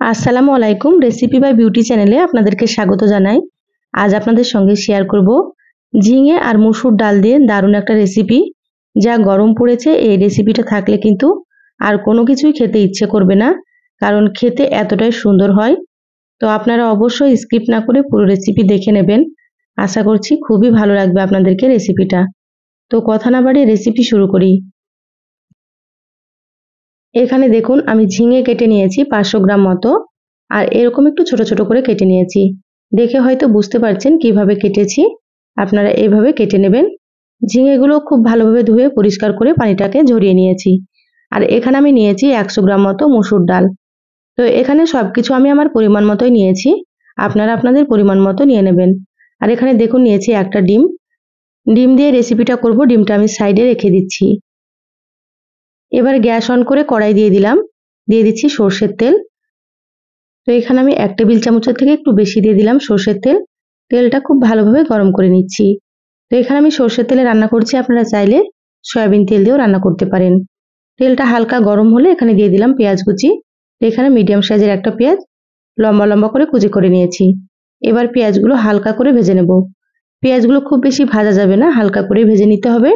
আসসালামু আলাইকুম। Recipe by beauty চ্যানেলে আপনাদেরকে স্বাগত জানাই। আজ আপনাদের সঙ্গে শেয়ার করব ঝিঙে আর মসুর ডাল দিয়ে দারুণ একটা রেসিপি। যা গরম পড়েছে, এই রেসিপিটা থাকলে কিন্তু আর কোনো কিছুই খেতে ইচ্ছে করবে না, কারণ খেতে এতটাই সুন্দর হয়। তো আপনারা অবশ্যই স্কিপ না করে পুরো রেসিপি দেখে নেবেন। আশা করছি খুবই ভালো লাগবে আপনাদেরকে রেসিপিটা। তো কথা না বাড়িয়ে রেসিপি শুরু করি। এখানে দেখুন আমি ঝিঙে কেটে নিয়েছি 500 গ্রাম মতো, আর এরকম একটু ছোট ছোট করে কেটে নিয়েছি। দেখে হয়তো বুঝতে পারছেন কিভাবে কেটেছি, আপনারা এইভাবে কেটে নেবেন। ঝিঙেগুলো খুব ভালোভাবে ধুয়ে পরিষ্কার করে পানিটাকে ঝরিয়ে নিয়েছি। আর এখানে আমি নিয়েছি 100 গ্রাম মতো মসুর ডাল। তো এখানে সবকিছু আমি আমার পরিমাণ মতোই নিয়েছি, আপনারা আপনাদের পরিমাণ মতো নিয়ে নেবেন। আর এখানে দেখুন নিয়েছি একটা ডিম। ডিম দিয়ে রেসিপিটা করব, ডিমটা আমি সাইডে রেখে দিচ্ছি। এবার গ্যাস অন করে কড়াই দিয়ে দিলাম, দিয়ে দিচ্ছি সর্ষের তেল। তো এখানে আমি 1 টেবিল চামচের থেকে একটু বেশি দিয়ে দিলাম সর্ষের তেল। তেলটা খুব ভালোভাবে গরম করে নিচ্ছি। তো এখানে আমি সর্ষের তেলে রান্না করছি, আপনারা চাইলে সয়াবিন তেল দিয়েও রান্না করতে পারেন। তেলটা হালকা গরম হলে এখানে দিয়ে দিলাম পেঁয়াজ কুচি। তো এখানে মিডিয়াম সাইজের একটা পেঁয়াজ লম্বা লম্বা করে কুচি করে নিয়েছি। এবার পেঁয়াজগুলো হালকা করে ভেজে নেব। পেঁয়াজগুলো খুব বেশি ভাজা যাবে না, হালকা করে ভেজে নিতে হবে।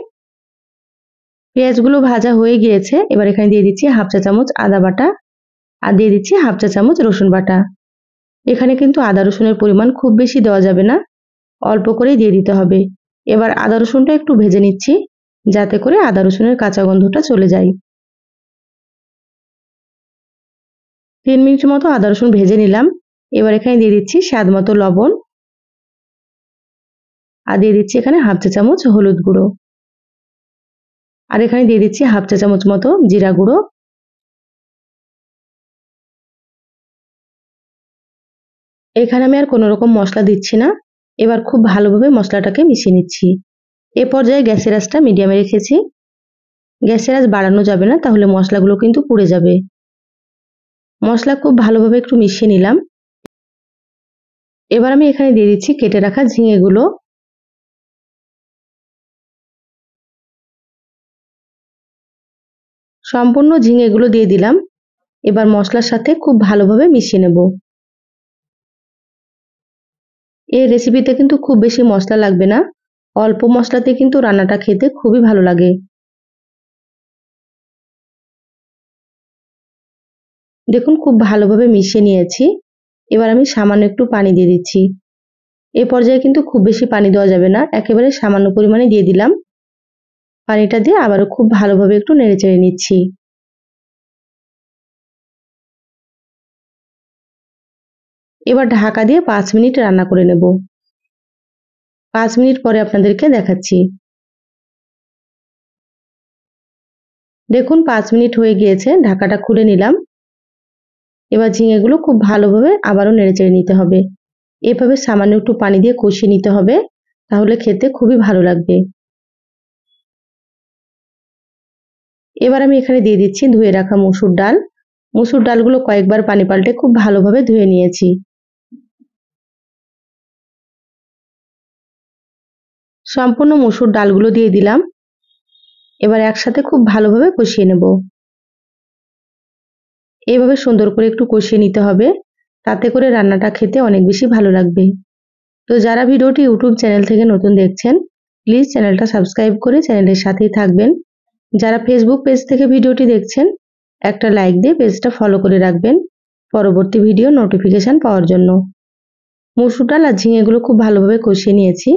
পেঁয়াজগুলো ভাজা হয়ে গিয়েছে, এবার এখানে দিয়ে দিচ্ছি হাফ চা চামচ আদা বাটা, আর দিয়ে দিচ্ছি হাফ চা চামচ রসুন বাটা। এখানে কিন্তু আদা রসুনের পরিমাণ খুব বেশি দেওয়া যাবে না, অল্প করেই দিয়ে দিতে হবে। এবার আদা রসুনটা একটু ভেজে নিচ্ছি, যাতে করে আদা রসুনের কাঁচা গন্ধটা চলে যায়। 3 মিনিট মতো আদা রসুন ভেজে নিলাম। এবার এখানে দিয়ে দিচ্ছি স্বাদ মতো লবণ, আর দিয়ে দিচ্ছি এখানে হাফ চা চামচ হলুদ গুঁড়ো, আর এখানে দিয়ে দিচ্ছি হাফ চা চামচ মতো জিরা গুঁড়ো। এখানে আমি আর কোনো রকম মশলা দিচ্ছি না। এবার খুব ভালোভাবে মশলাটাকে মিশিয়ে নিচ্ছি। এ পর্যায়ে গ্যাসের আঁচটা মিডিয়ামে রেখেছি। গ্যাসের আঁচ বাড়ানো যাবে না, তাহলে মশলাগুলো কিন্তু পুড়ে যাবে। মশলা খুব ভালোভাবে একটু মিশিয়ে নিলাম। এবার আমি এখানে দিয়ে দিচ্ছি কেটে রাখা ঝিঙেগুলো। সম্পূর্ণ ঝিঙেগুলো দিয়ে দিলাম। এবার মশলার সাথে খুব ভালোভাবে মিশিয়ে নেব। এই রেসিপিতে কিন্তু খুব বেশি মশলা লাগবে না, অল্প মশলাতে কিন্তু রান্নাটা খেতে খুবই ভালো লাগে। দেখুন খুব ভালোভাবে মিশিয়ে নিয়েছি। এবার আমি সামান্য একটু পানি দিয়ে দিচ্ছি। এ পর্যায়ে কিন্তু খুব বেশি পানি দেওয়া যাবে না, একেবারে সামান্য পরিমাণে দিয়ে দিলাম। পানিটা দিয়ে আবারও খুব ভালোভাবে একটু নেড়েচেড়ে নিচ্ছি। এবার ঢাকা দিয়ে 5 মিনিট রান্না করে নেব। 5 মিনিট পরে আপনাদেরকে দেখাচ্ছি। দেখুন 5 মিনিট হয়ে গিয়েছে, ঢাকাটা খুলে নিলাম। এবার ঝিঙেগুলো খুব ভালোভাবে আবারও নেড়েচেড়ে নিতে হবে। এভাবে সামান্য একটু পানি দিয়ে কষিয়ে নিতে হবে, তাহলে খেতে খুবই ভালো লাগবে। এবার আমি এখানে দিয়ে দিচ্ছি ধুয়ে রাখা মসুর ডাল। মসুর ডালগুলো কয়েকবার পানি পাল্টে খুব ভালোভাবে ধুয়ে নিয়েছি। সম্পূর্ণ মসুর ডালগুলো দিয়ে দিলাম। এবার একসাথে খুব ভালোভাবে কষিয়ে নেব। এইভাবে সুন্দর করে একটু কষিয়ে নিতে হবে, তাতে করে রান্নাটা খেতে অনেক বেশি ভালো লাগবে। তো যারা ভিডিওটি ইউটিউব চ্যানেল থেকে নতুন দেখছেন, প্লিজ চ্যানেলটা সাবস্ক্রাইব করে চ্যানেলের সাথেই থাকবেন। যারা ফেসবুক পেজ থেকে ভিডিওটি দেখছেন, একটা লাইক দিয়ে পেজটা ফলো করে রাখবেন পরবর্তী ভিডিও নোটিফিকেশন পাওয়ার জন্য। মসুর ডাল আর ঝিঙেগুলো খুব ভালোভাবে কষিয়ে নিয়েছি।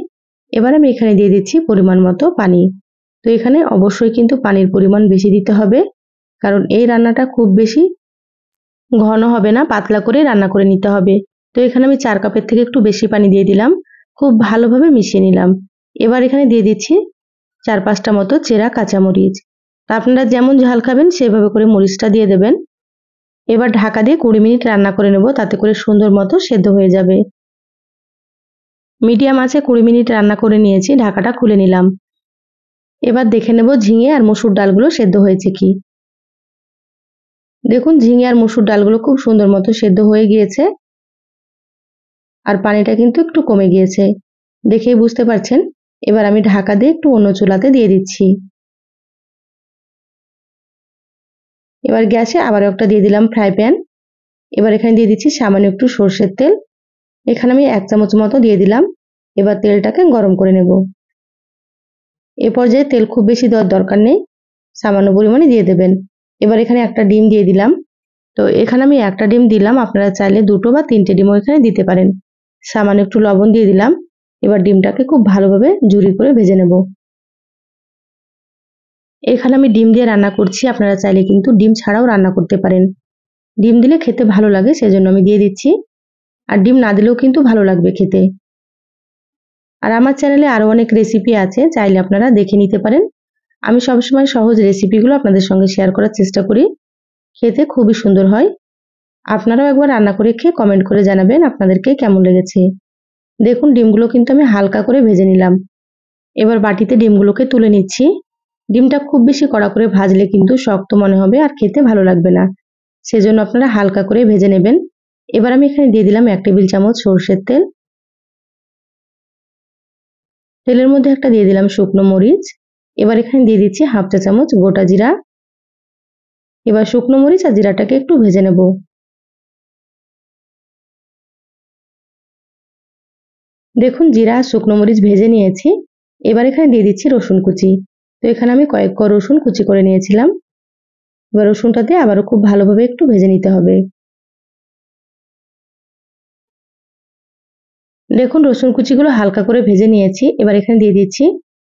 এবার আমি এখানে দিয়ে দিচ্ছি পরিমাণ মতো পানি। তো এখানে অবশ্যই কিন্তু পানির পরিমাণ বেশি দিতে হবে, কারণ এই রান্নাটা খুব বেশি ঘন হবে না, পাতলা করে রান্না করে নিতে হবে। তো এখানে আমি 4 কাপের থেকে একটু বেশি পানি দিয়ে দিলাম, খুব ভালোভাবে মিশিয়ে নিলাম। এবার এখানে দিয়ে দিচ্ছি 4-5টা মতো চেরা কাঁচামরিচ। তা আপনারা যেমন ঝাল খাবেন সেভাবে করে মরিচটা দিয়ে দেবেন। এবার ঢাকা দিয়ে 20 মিনিট রান্না করে নেব, তাতে করে সুন্দর মতো সেদ্ধ হয়ে যাবে। মিডিয়াম আঁচে 20 মিনিট রান্না করে নিয়েছি, ঢাকাটা খুলে নিলাম। এবার দেখে নেব ঝিঙে আর মসুর ডালগুলো সেদ্ধ হয়েছে কি। দেখুন ঝিঙে আর মসুর ডালগুলো খুব সুন্দর মতো সেদ্ধ হয়ে গিয়েছে, আর পানিটা কিন্তু একটু কমে গিয়েছে, দেখেই বুঝতে পারছেন। এবার আমি ঢাকা দিয়ে একটু অন্য চুলাতে দিয়ে দিচ্ছি। এবার গ্যাসে আবার একটা দিয়ে দিলাম ফ্রাই প্যান। এবার এখানে দিয়ে দিচ্ছি সামান্য একটু সরষের তেল, এখানে আমি 1 চামচ মতো দিয়ে দিলাম। এবার তেলটাকে গরম করে নেব। এ পর্যায়ে তেল খুব বেশি দেওয়ার দরকার নেই, সামান্য পরিমাণে দিয়ে দেবেন। এবার এখানে একটা ডিম দিয়ে দিলাম। তো এখানে আমি একটা ডিম দিলাম, আপনারা চাইলে 2টো বা 3টে ডিমও এখানে দিতে পারেন। সামান্য একটু লবণ দিয়ে দিলাম। এবার ডিমটাকে খুব ভালোভাবে ঝুরি করে ভেজে নেব। এখানে আমি ডিম দিয়ে রান্না করছি, আপনারা চাইলে কিন্তু ডিম ছাড়াও রান্না করতে পারেন। ডিম দিলে খেতে ভালো লাগে, সেজন্য আমি দিয়ে দিচ্ছি। আর ডিম না দিলেও কিন্তু ভালো লাগবে খেতে। আর আমার চ্যানেলে আরো অনেক রেসিপি আছে, চাইলে আপনারা দেখে নিতে পারেন। আমি সবসময় সহজ রেসিপিগুলো আপনাদের সঙ্গে শেয়ার করার চেষ্টা করি। খেতে খুবই সুন্দর হয়। আপনারাও একবার রান্না করে খেয়ে কমেন্ট করে জানাবেন আপনাদেরকে কেমন লেগেছে। দেখুন ডিমগুলো কিন্তু আমি হালকা করে ভেজে নিলাম। এবার বাটিতে ডিমগুলোকে তুলে নিচ্ছি। ডিমটা খুব বেশি কড়া করে ভাজলে কিন্তু শক্ত মনে হবে আর খেতে ভালো লাগবে না, সেজন্য আপনারা হালকা করে ভেজে নেবেন। এবার আমি এখানে দিয়ে দিলাম 1 টেবিল চামচ সরষের তেল। তেলের মধ্যে একটা দিয়ে দিলাম শুকনো মরিচ। এবার এখানে দিয়ে দিচ্ছি 1/2 চা চামচ গোটা জিরা। এবার শুকনো মরিচ আর জিরাটাকে একটু ভেজে নেব। দেখুন জিরা আর শুকনো মরিচ ভেজে নিয়েছি। এবার এখানে দিয়ে দিচ্ছি রসুন কুচি। তো এখানে আমি কয়েক কোয়া রসুন কুচি করে নিয়েছিলাম। এবার রসুনটা দিয়ে আবারও খুব ভালোভাবে একটু ভেজে নিতে হবে। দেখুন রসুন কুচিগুলো হালকা করে ভেজে নিয়েছি। এবার এখানে দিয়ে দিচ্ছি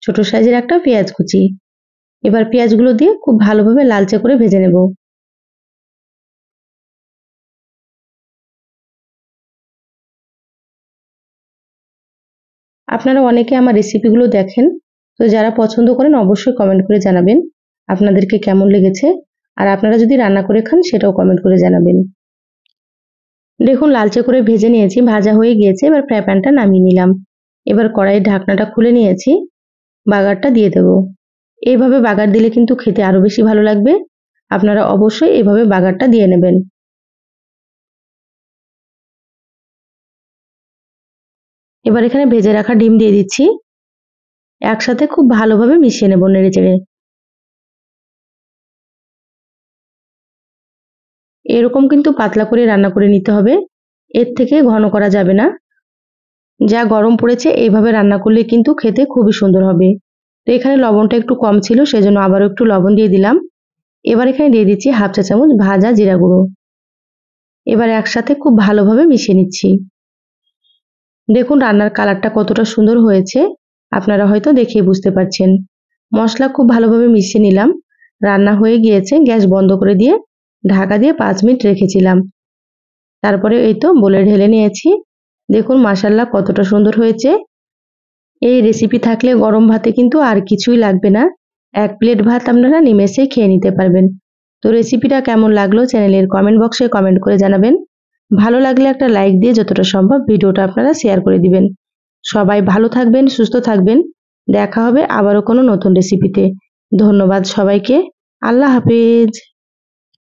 ছোট সাইজের একটা পেঁয়াজ কুচি। এবার পেঁয়াজগুলো দিয়ে খুব ভালোভাবে লালচে করে ভেজে নেব। আপনারা অনেকে আমার রেসিপিগুলো দেখেন, তো যারা পছন্দ করেন অবশ্যই কমেন্ট করে জানাবেন আপনাদেরকে কেমন লেগেছে। আর আপনারা যদি রান্না করে খান সেটাও কমেন্ট করে জানাবেন। দেখুন লালচে করে ভেজে নিয়েছি, ভাজা হয়ে গিয়েছে। এবার ফ্রাই প্যানটা নামিয়ে নিলাম। এবার কড়াইয়ের ঢাকনাটা খুলে নিয়েছি, বাগারটা দিয়ে দেব। এইভাবে বাগার দিলে কিন্তু খেতে আরো বেশি ভালো লাগবে। আপনারা অবশ্যই এইভাবে বাগারটা দিয়ে নেবেন। এবার এখানে ভেজে রাখা ডিম দিয়ে দিচ্ছি। একসাথে খুব ভালোভাবে মিশিয়ে নেব নেড়েচেড়ে। এরকম কিন্তু পাতলা করে রান্না করে নিতে হবে, এর থেকে ঘন করা যাবে না। যা গরম পড়েছে এইভাবে রান্না করলে কিন্তু খেতে খুবই সুন্দর হবে। তো এখানে লবণটা একটু কম ছিল, সেজন্য আবারও একটু লবণ দিয়ে দিলাম। এবার এখানে দিয়ে দিচ্ছি 1/2 চা চামচ ভাজা জিরা গুঁড়ো। এবার একসাথে খুব ভালোভাবে মিশিয়ে নিচ্ছি। দেখুন রান্নার কালারটা কতটা সুন্দর হয়েছে, আপনারা হয়তো দেখেই বুঝতে পারছেন। মশলা খুব ভালোভাবে মিশিয়ে নিলাম। রান্না হয়ে গিয়েছে, গ্যাস বন্ধ করে দিয়ে ঢাকা দিয়ে 5 মিনিট রেখেছিলাম। তারপরে এই তো বলে ঢেলে নিয়েছি। দেখুন মাশাআল্লাহ কতটা সুন্দর হয়েছে। এই রেসিপি থাকলে গরম ভাতে কিন্তু আর কিছুই লাগবে না। 1 প্লেট ভাত আপনারা নিমেষেই খেয়ে নিতে পারবেন। তো রেসিপিটা কেমন লাগলো চ্যানেলের কমেন্ট বক্সে কমেন্ট করে জানাবেন। ভালো লাগলে একটা লাইক দিয়ে যতটা সম্ভব ভিডিওটা আপনারা শেয়ার করে দিবেন। সবাই ভালো থাকবেন, সুস্থ থাকবেন। দেখা হবে আবারও কোনো নতুন রেসিপিতে। ধন্যবাদ সবাইকে। আল্লাহ হাফেজ।